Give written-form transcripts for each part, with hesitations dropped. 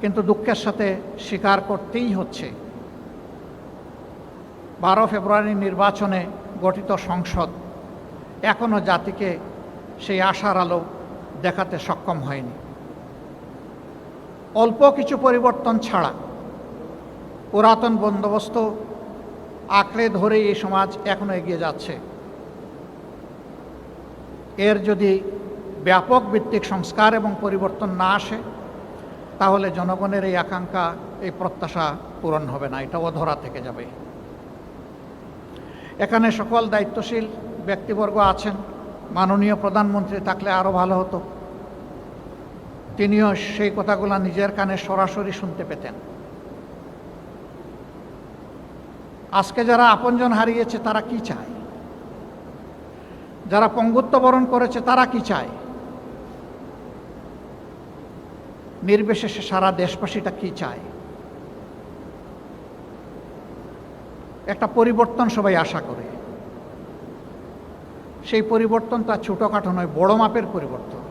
কিন্তু দুঃখের সাথে স্বীকার করতেই হচ্ছে 12 ফেব্রুয়ারি নির্বাচনে গঠিত সংসদ এখনো জাতিকে সেই আশার আলো দেখাতে সক্ষম হয়নি। অল্প কিছু পরিবর্তন ছাড়া পুরাতন বন্দোবস্ত আঁকড়ে ধরে এই সমাজ এখনো এগিয়ে যাচ্ছে। এর যদি ব্যাপক ভিত্তিক সংস্কার এবং পরিবর্তন না আসে তাহলে জনগণের এই আকাঙ্ক্ষা, এই প্রত্যাশা পূরণ হবে না, এটা অধরা থেকে যাবে। এখানে সকল দায়িত্বশীল ব্যক্তিবর্গ আছেন। মাননীয় প্রধানমন্ত্রী থাকলে আরও ভালো হতো, তিনিও সেই কথাগুলো নিজের কানে সরাসরি শুনতে পেতেন। আজকে যারা আপনজন হারিয়েছে তারা কি চায়, যারা পঙ্গুত্ব বরণ করেছে তারা কি চায়, নির্বিশেষে সারা দেশবাসীটা কি চায়। একটা পরিবর্তন সবাই আশা করে। সেই পরিবর্তনটা ছোটোখাটো নয়, বড় মাপের পরিবর্তন।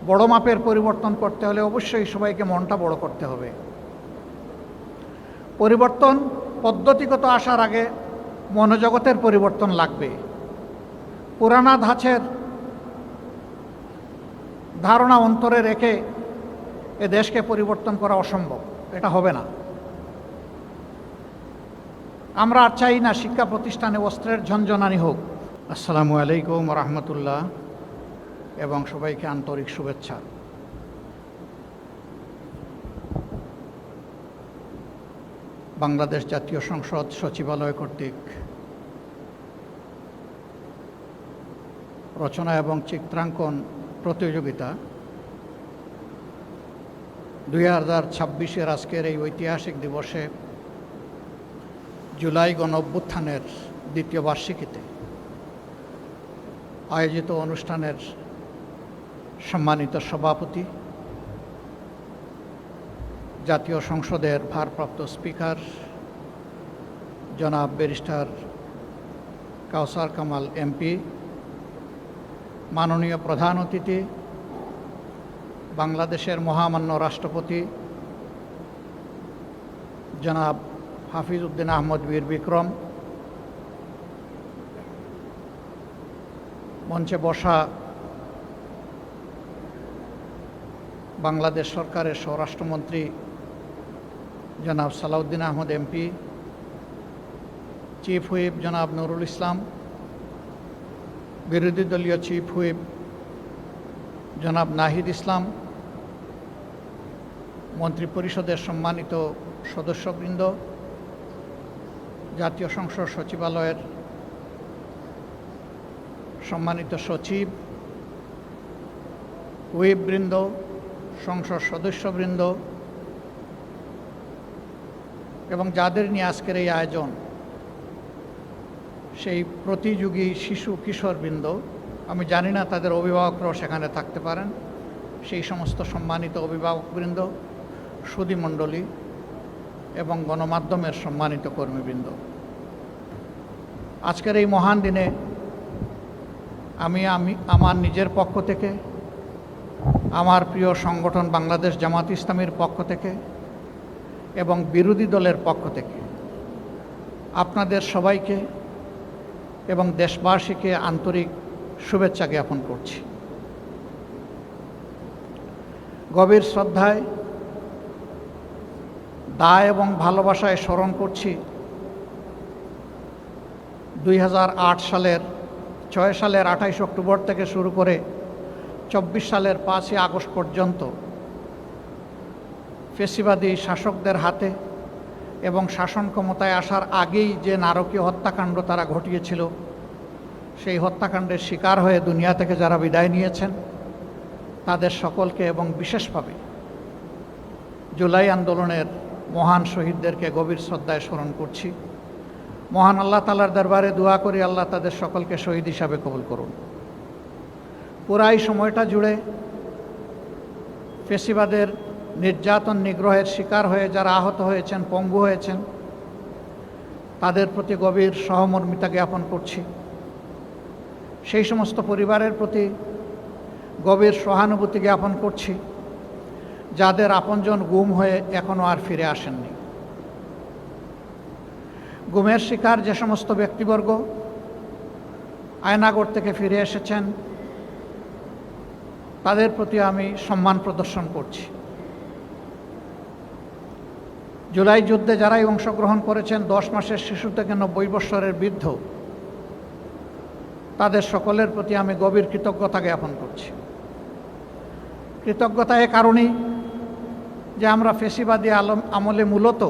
বড় মাপের পরিবর্তন করতে হলে অবশ্যই সবাইকে মনটা বড় করতে হবে। পরিবর্তন পদ্ধতিগত আসার আগে মনোজগতের পরিবর্তন লাগবে। পুরানা ধাঁচের ধারণা অন্তরে রেখে এ দেশকে পরিবর্তন করা অসম্ভব, এটা হবে না। আমরা আর চাই না শিক্ষা প্রতিষ্ঠানে অস্ত্রের ঝনঝনানি হোক। আসসালামু আলাইকুম রহমতুল্লাহ এবং সবাইকে আন্তরিক শুভেচ্ছা। বাংলাদেশ জাতীয় সংসদ সচিবালয় কর্তৃক রচনা এবং চিত্রাঙ্কন প্রতিযোগিতা 2026-এর আজকের এই ঐতিহাসিক দিবসে জুলাই গণঅভ্যুত্থানের দ্বিতীয় বার্ষিকীতে আয়োজিত অনুষ্ঠানের সম্মানিত সভাপতি, জাতীয় সংসদের ভারপ্রাপ্ত স্পিকার জনাব ব্যারিস্টার কাউসার কামাল এমপি, মাননীয় প্রধান অতিথি বাংলাদেশের মহামান্য রাষ্ট্রপতি জনাব হাফিজ উদ্দিন আহমদ বীর বিক্রম, মঞ্চে বসা বাংলাদেশ সরকারের স্বরাষ্ট্রমন্ত্রী জনাব Salahuddin Ahmed MP, chief whip জনাব নুরুল ইসলাম, বিরোধী দলীয় চিফ হুইপ জনাব নাহিদ ইসলাম, মন্ত্রিপরিষদের সম্মানিত সদস্যবৃন্দ, জাতীয় সংসদ সচিবালয়ের সম্মানিত সচিব, হুইপবৃন্দ, সংসদ সদস্যবৃন্দ এবং যাদের নিয়ে আজকের এই আয়োজন, সেই প্রতিযোগী শিশু কিশোরবৃন্দ, আমি জানি না তাদের অভিভাবকরাও সেখানে থাকতে পারেন, সেই সমস্ত সম্মানিত অভিভাবকবৃন্দ, সুধীমণ্ডলী এবং গণমাধ্যমের সম্মানিত কর্মীবৃন্দ, আজকের এই মহান দিনে আমি আমার নিজের পক্ষ থেকে, আমার প্রিয় সংগঠন বাংলাদেশ জামাত ইসলামীর পক্ষ থেকে এবং বিরোধী দলের পক্ষ থেকে আপনাদের সবাইকে এবং দেশবাসীকে আন্তরিক শুভেচ্ছা জ্ঞাপন করছি। গভীর শ্রদ্ধায়, দায় এবং ভালোবাসায় স্মরণ করছি 2008 সালের 6 সালের 28 অক্টোবর থেকে শুরু করে 24 সালের 5ই আগস্ট পর্যন্ত ফ্যাসিবাদী শাসকদের হাতে এবং শাসন ক্ষমতায় আসার আগেই যে নারকীয় হত্যাকাণ্ড তারা ঘটিয়েছিল, সেই হত্যাকাণ্ডের শিকার হয়ে দুনিয়া থেকে যারা বিদায় নিয়েছেন তাদের সকলকে এবং বিশেষভাবে জুলাই আন্দোলনের মহান শহীদদেরকে গভীর শ্রদ্ধায় স্মরণ করছি। মহান আল্লাহ তাআলার দরবারে দোয়া করি আল্লাহ তাদের সকলকে শহীদ হিসাবে কবুল করুন। পুরাই সময়টা জুড়ে ফ্যাসিবাদের নির্যাতন নিগ্রহের শিকার হয়ে যারা আহত হয়েছেন, পঙ্গু হয়েছেন, তাদের প্রতি গভীর সহমর্মিতা জ্ঞাপন করছি। সেই সমস্ত পরিবারের প্রতি গভীর সহানুভূতি জ্ঞাপন করছি যাদের আপনজন গুম হয়ে এখনও আর ফিরে আসেননি। গুমের শিকার যে সমস্ত ব্যক্তিবর্গ আয়নাগর থেকে ফিরে এসেছেন, তাদের প্রতি আমি সম্মান প্রদর্শন করছি। জুলাই যুদ্ধে যারাই অংশগ্রহণ করেছেন, 10 মাসের শিশু থেকে 90 বছরের বৃদ্ধ, তাদের সকলের প্রতি আমি গভীর কৃতজ্ঞতা জ্ঞাপন করছি। কৃতজ্ঞতা এ কারণেই যে আমরা ফেসিবাদী আমলে মূলত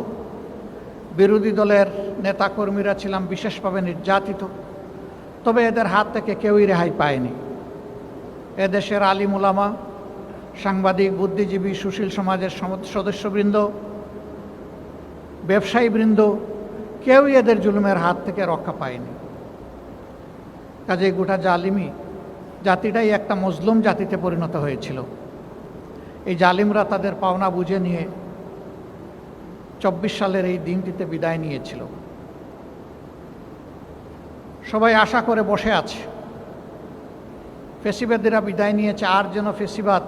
বিরোধী দলের নেতাকর্মীরা ছিলাম বিশেষভাবে নির্যাতিত, তবে এদের হাত থেকে কেউই রেহাই পায়নি। এদেশের আলিম উলামা, সাংবাদিক, বুদ্ধিজীবী, সুশীল সমাজের সদস্যবৃন্দ, ব্যবসায়ীবৃন্দ, কেউই এদের জুলুমের হাত থেকে রক্ষা পায়নি। কাজেই গোটা জালিমি জাতিটাই একটা মজলুম জাতিতে পরিণত হয়েছিল। এই জালিমরা তাদের পাওনা বুঝে নিয়ে 24 সালের এই দিনটিতে বিদায় নিয়েছিল। সবাই আশা করে বসে আছে, ফেসিবাদীরা বিদায় নিয়েছে, আর যেন ফেসিবাদ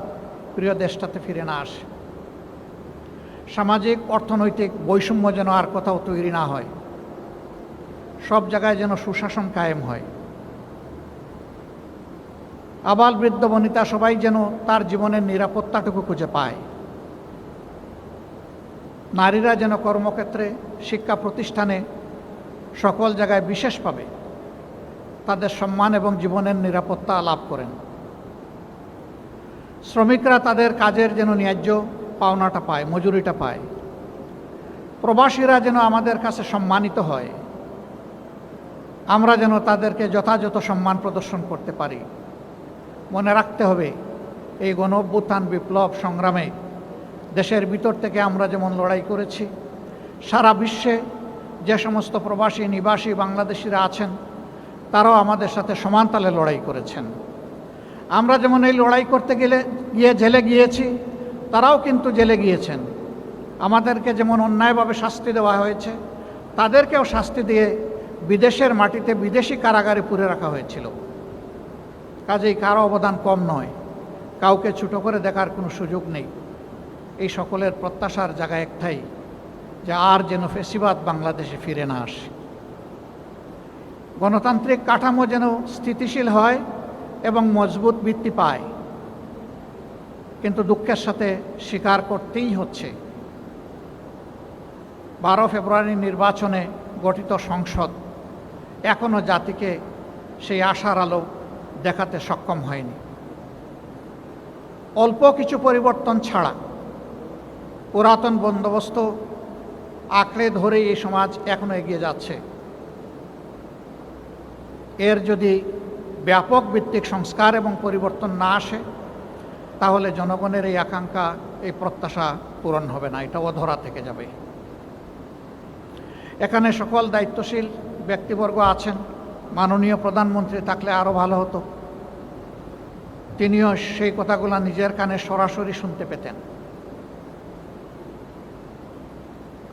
প্রিয় দেশটাতে ফিরে না আসে। সামাজিক অর্থনৈতিক বৈষম্য যেন আর কোথাও তৈরি না হয়, সব জায়গায় যেন সুশাসন কায়েম হয়। আবাল বৃদ্ধ বনিতা সবাই যেন তার জীবনের নিরাপত্তাটুকু খুঁজে পায়। নারীরা যেন কর্মক্ষেত্রে, শিক্ষা প্রতিষ্ঠানে, সকল জায়গায় বিশেষভাবে তাদের সম্মান এবং জীবনের নিরাপত্তা লাভ করেন। শ্রমিকরা তাদের কাজের যেন ন্যায্য পাওনাটা পায়, মজুরিটা পায়। প্রবাসীরা যেন আমাদের কাছে সম্মানিত হয়, আমরা যেন তাদেরকে যথাযথ সম্মান প্রদর্শন করতে পারি। মনে রাখতে হবে, এই গণ-অভ্যুত্থান বিপ্লব সংগ্রামে দেশের ভিতর থেকে আমরা যেমন লড়াই করেছি, সারা বিশ্বে যে সমস্ত প্রবাসী নিবাসী বাংলাদেশিরা আছেন, তারাও আমাদের সাথে সমান তালে লড়াই করেছেন। আমরা যেমন এই লড়াই করতে গিয়ে জেলে গিয়েছি, তারাও কিন্তু জেলে গিয়েছেন। আমাদেরকে যেমন অন্যায়ভাবে শাস্তি দেওয়া হয়েছে, তাদেরকেও শাস্তি দিয়ে বিদেশের মাটিতে বিদেশি কারাগারে পুরে রাখা হয়েছিল। কাজেই কারো অবদান কম নয়, কাউকে ছোট করে দেখার কোনো সুযোগ নেই। এই সকলের প্রত্যাশার জায়গা একটাই, যে আর যেন ফেসিবাদ বাংলাদেশে ফিরে না আসে। গণতান্ত্রিক কাঠামো যেন স্থিতিশীল হয় এবং মজবুত ভিত্তি পায়। কিন্তু দুঃখের সাথে স্বীকার করতেই হচ্ছে, 12 ফেব্রুয়ারি নির্বাচনে গঠিত সংসদ এখনও জাতিকে সেই আশার আলো দেখাতে সক্ষম হয়নি। অল্প কিছু পরিবর্তন ছাড়া পুরাতন বন্দোবস্ত আঁকড়ে ধরে এই সমাজ এখনো এগিয়ে যাচ্ছে। এর যদি ব্যাপক ভিত্তিক সংস্কার এবং পরিবর্তন না আসে, তাহলে জনগণের এই আকাঙ্ক্ষা, এই প্রত্যাশা পূরণ হবে না, এটা অধরা থেকে যাবে। এখানে সকল দায়িত্বশীল ব্যক্তিবর্গ আছেন। মাননীয় প্রধানমন্ত্রী থাকলে আরও ভালো হতো, তিনিও সেই কথাগুলো নিজের কানে সরাসরি শুনতে পেতেন।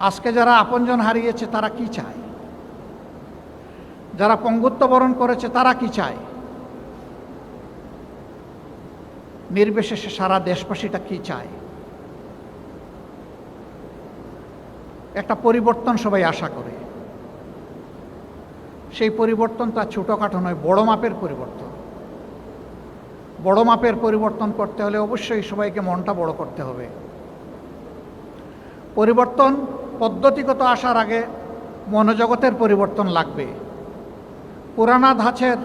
আজকে যারা আপনজন হারিয়েছে তারা কি চায়, যারা পঙ্গুত্ব বরণ করেছে তারা কি চায়, নির্বিশেষে সারা দেশবাসীটা কি চায়। একটা পরিবর্তন সবাই আশা করে। সেই পরিবর্তনটা ছোটোখাটো নয়, বড় মাপের পরিবর্তন। বড় মাপের পরিবর্তন করতে হলে অবশ্যই সবাইকে মনটা বড় করতে হবে। পরিবর্তন পদ্ধতিগত আসার আগে মনোজগতের পরিবর্তন লাগবে। পুরানা ধাঁচের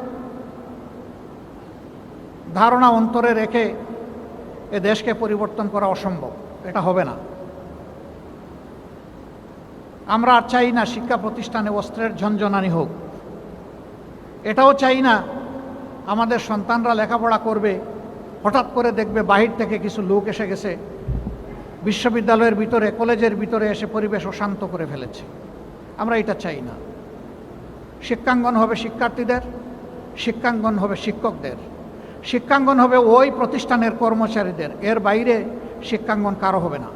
ধারণা অন্তরে রেখে এ দেশকে পরিবর্তন করা অসম্ভব, এটা হবে না। আমরা আর চাই না শিক্ষা প্রতিষ্ঠানে অস্ত্রের ঝনঝনানি হোক, এটাও চাই না আমাদের সন্তানরা লেখাপড়া করবে, হঠাৎ করে দেখবে বাহির থেকে কিছু লোক এসে গেছে, বিশ্ববিদ্যালয়ের ভিতরে, কলেজের ভিতরে এসে পরিবেশ অশান্ত করে ফেলেছে। আমরা এটা চাই না। শিক্ষাঙ্গন হবে শিক্ষার্থীদের, শিক্ষাঙ্গন হবে শিক্ষকদের, শিক্ষাঙ্গন হবে ওই প্রতিষ্ঠানের কর্মচারীদের, এর বাইরে শিক্ষাঙ্গন কারো হবে না।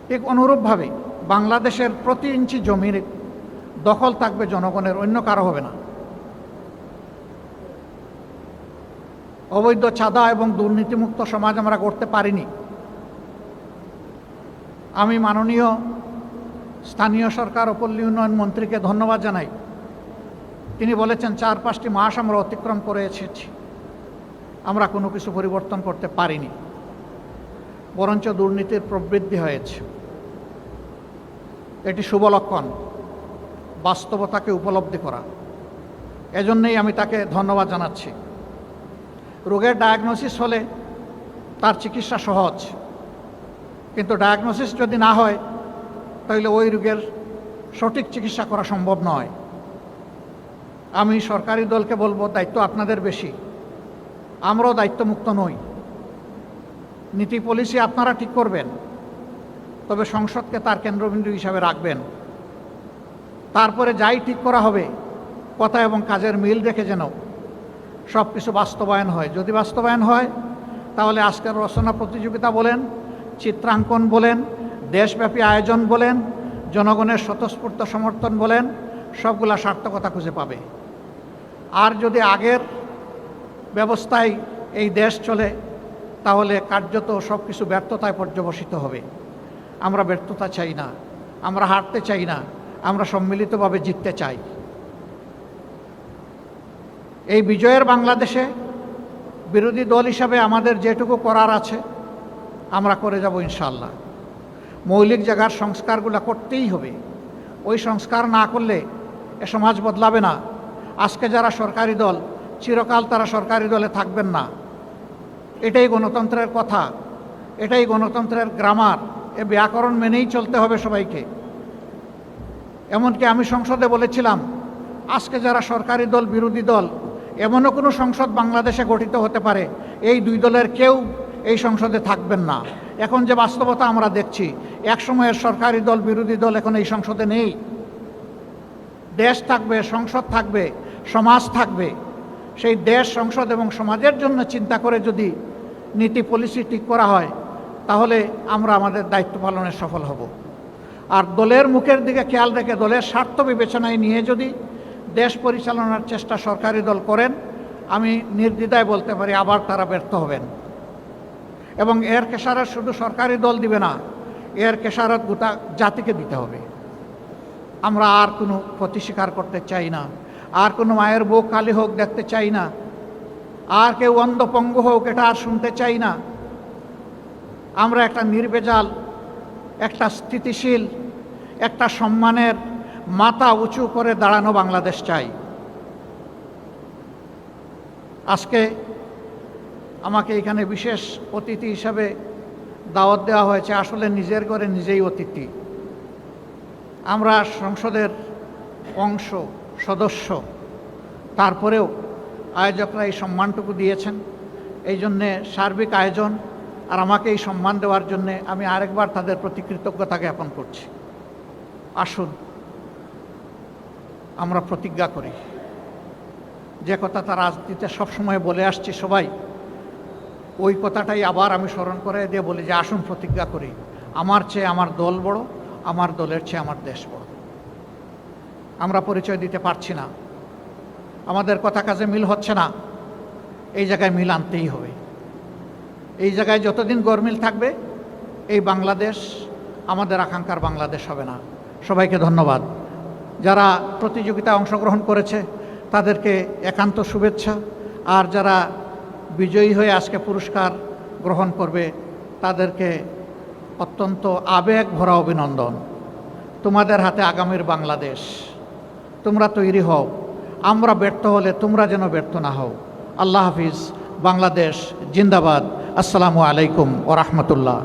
ঠিক অনুরূপভাবে বাংলাদেশের প্রতি ইঞ্চি জমির দখল থাকবে জনগণের, অন্য কারো হবে না। অবৈধ চাঁদা এবং দুর্নীতিমুক্ত সমাজ আমরা করতে পারিনি। আমি মাননীয় স্থানীয় সরকার ও পল্লী উন্নয়ন মন্ত্রীকে ধন্যবাদ জানাই। তিনি বলেছেন 4-5টি মাস আমরা অতিক্রম করে এসেছি, আমরা কোনো কিছু পরিবর্তন করতে পারিনি, বরঞ্চ দুর্নীতির প্রবৃদ্ধি হয়েছে। এটি শুভ লক্ষণ, বাস্তবতাকে উপলব্ধি করা। এজন্যই আমি তাকে ধন্যবাদ জানাচ্ছি। রোগের ডায়াগনোসিস হলে তার চিকিৎসা সহজ, কিন্তু ডায়াগনোসিস যদি না হয় তাহলে ওই রোগের সঠিক চিকিৎসা করা সম্ভব নয়। আমি সরকারি দলকে বলবো, দায়িত্ব আপনাদের বেশি, আমরাও দায়িত্বমুক্ত নই। নীতি পলিসি আপনারা ঠিক করবেন, তবে সংসদকে তার কেন্দ্রবিন্দু হিসাবে রাখবেন। তারপরে যাই ঠিক করা হবে কথা এবং কাজের মিল রেখে যেন সব কিছু বাস্তবায়ন হয়। যদি বাস্তবায়ন হয় তাহলে আজকের রচনা প্রতিযোগিতা বলেন, চিত্রাঙ্কন বলেন, দেশব্যাপী আয়োজন বলেন, জনগণের স্বতঃস্ফূর্ত সমর্থন বলেন, সবগুলা সার্থকতা খুঁজে পাবে। আর যদি আগের ব্যবস্থায় এই দেশ চলে তাহলে কার্যত সব কিছু ব্যর্থতায় পর্যবসিত হবে। আমরা ব্যর্থতা চাই না, আমরা হারতে চাই না, আমরা সম্মিলিতভাবে জিততে চাই। এই বিজয়ের বাংলাদেশে বিরোধী দল হিসাবে আমাদের যেটুকু করার আছে আমরা করে যাব ইনশাআল্লাহ। মৌলিক জায়গার সংস্কারগুলো করতেই হবে। ওই সংস্কার না করলে এ সমাজ বদলাবে না। আজকে যারা সরকারি দল, চিরকাল তারা সরকারি দলে থাকবেন না। এটাই গণতন্ত্রের কথা, এটাই গণতন্ত্রের গ্রামার। এ ব্যাকরণ মেনেই চলতে হবে সবাইকে। এমনকি আমি সংসদে বলেছিলাম, আজকে যারা সরকারি দল, বিরোধী দল, এমনও কোনো সংসদ বাংলাদেশে গঠিত হতে পারে এই দুই দলের কেউ এই সংসদে থাকবেন না। এখন যে বাস্তবতা আমরা দেখছি, এক সময়ের সরকারি দল, বিরোধী দল এখন এই সংসদে নেই। দেশ থাকবে, সংসদ থাকবে, সমাজ থাকবে। সেই দেশ, সংসদ এবং সমাজের জন্য চিন্তা করে যদি নীতি পলিসি ঠিক করা হয় তাহলে আমরা আমাদের দায়িত্ব পালনে সফল হব। আর দলের মুখের দিকে খেয়াল রেখে দলের স্বার্থ বিবেচনায় নিয়ে যদি দেশ পরিচালনার চেষ্টা সরকারি দল করেন, আমি নির্দ্বিধায় বলতে পারি আবার তারা ব্যর্থ হবেন। এবং এর খেসারত শুধু সরকারি দল দিবে না, এর খেসারত গোটা জাতিকে দিতে হবে। আমরা আর কোনো ক্ষতি স্বীকার করতে চাই না, আর কোনো মায়ের বুক খালি হোক দেখতে চাই না, আর কেউ অন্ধ পঙ্গু হোক এটা আর শুনতে চাই না। আমরা একটা নির্ভেজাল, একটা স্থিতিশীল, একটা সম্মানের মাথা উঁচু করে দাঁড়ানো বাংলাদেশ চাই। আজকে আমাকে এখানে বিশেষ অতিথি হিসাবে দাওয়াত দেওয়া হয়েছে। আসলে নিজের ঘরে নিজেই অতিথি। আমরা সংসদের অংশ, সদস্য, তারপরেও আয়োজকরা এই সম্মানটুকু দিয়েছেন। এই জন্যে সার্বিক আয়োজন আর আমাকে এই সম্মান দেওয়ার জন্যে আমি আরেকবার তাদের প্রতি কৃতজ্ঞতা জ্ঞাপন করছি। আসুন আমরা প্রতিজ্ঞা করি, যে কথাটা রাজনীতিতে সবসময় বলে আসছি সবাই, ওই কথাটাই আবার আমি স্মরণ করে দিয়ে বলি যে আসুন প্রতিজ্ঞা করি, আমার চেয়ে আমার দল বড়, আমার দলের চেয়ে আমার দেশ বড়। আমরা পরিচয় দিতে পারছি না, আমাদের কথা কাজে মিল হচ্ছে না, এই জায়গায় মিল আনতেই হবে। এই জায়গায় যতদিন গরমিল থাকবে এই বাংলাদেশ আমাদের আকাঙ্ক্ষার বাংলাদেশ হবে না। সবাইকে ধন্যবাদ। যারা প্রতিযোগিতায় অংশগ্রহণ করেছে তাদেরকে একান্ত শুভেচ্ছা, আর যারা বিজয়ী হয়ে আজকে পুরস্কার গ্রহণ করবে তাদেরকে অত্যন্ত আবেগ ভরা অভিনন্দন। তোমাদের হাতে আগামীর বাংলাদেশ, তোমরা তৈরি হও। আমরা ব্যর্থ হলে তোমরা যেন ব্যর্থ না হও। আল্লাহ হাফিজ। বাংলাদেশ জিন্দাবাদ। আসসালামু আলাইকুম ওয়া রাহমাতুল্লাহ।